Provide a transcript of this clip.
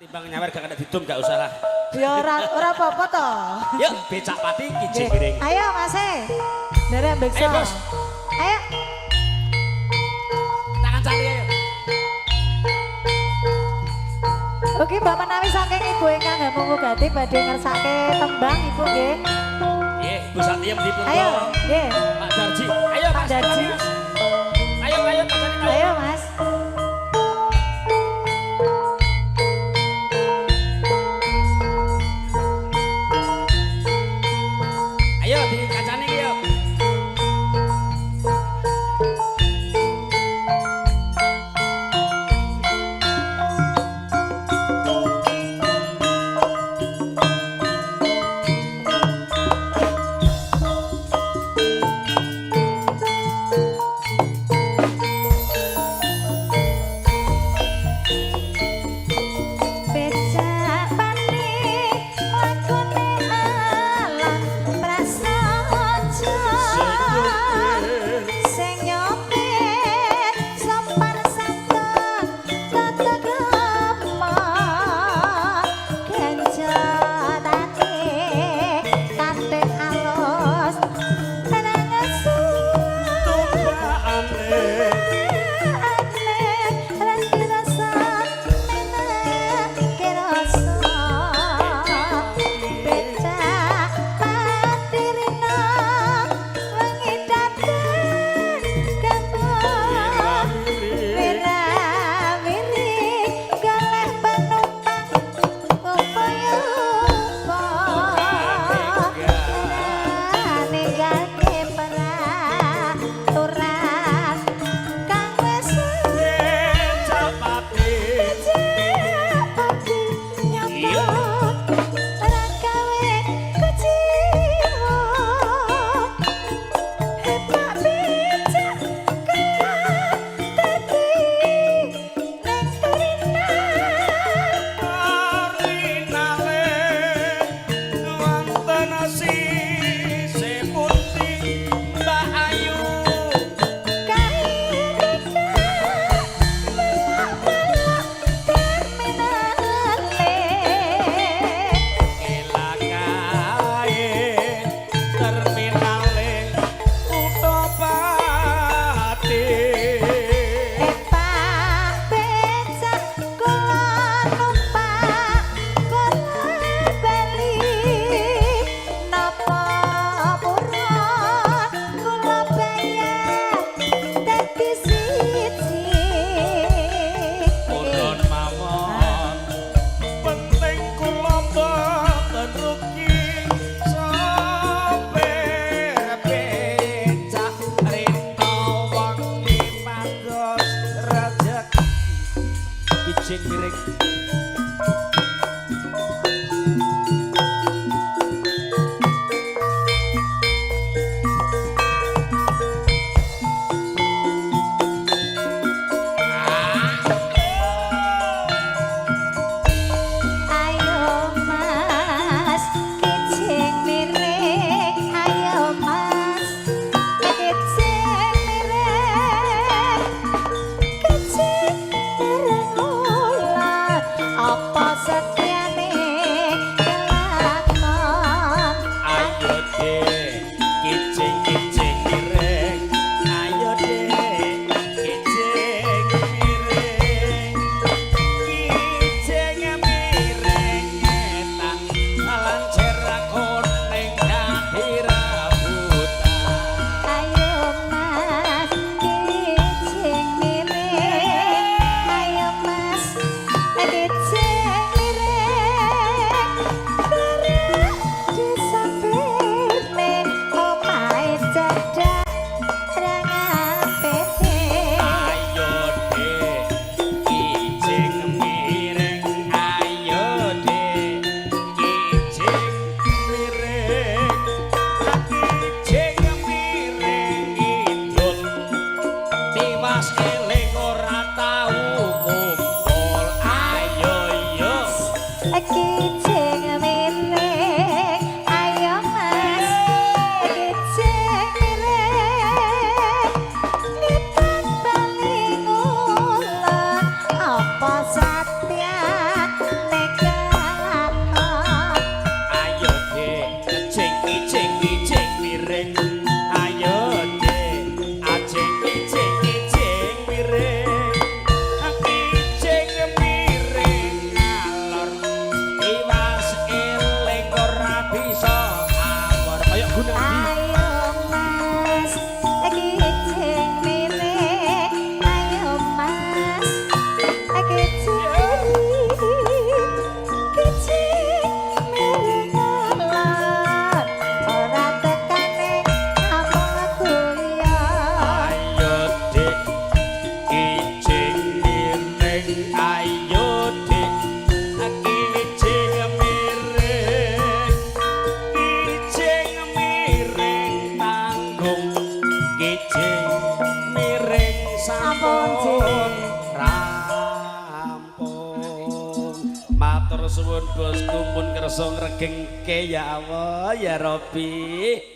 Timbang nyawer gak kena ditum gak usah lah. Ya ora apa-apa to. Yuk becak pati kijing giring. Ayo Mas Derek bekso. Ayo Bos. Ayo. Tangan cari ayo. Oke Bapak Nawi saking Ibu ingkang gamung mugati badhe ngersake tembang Ibu nggih. Nggih, Bu Satiem dipun. Ayo, nggih. Pak Darji. Ayo Pak Mas. Darji. Ayo Pak Darji. Ayo Mas. Ayo dikacani ki yuk. Kijing giring. Apa satya Matur suwun bosku pun kersa ngregengke ya Allah ya Rabbi.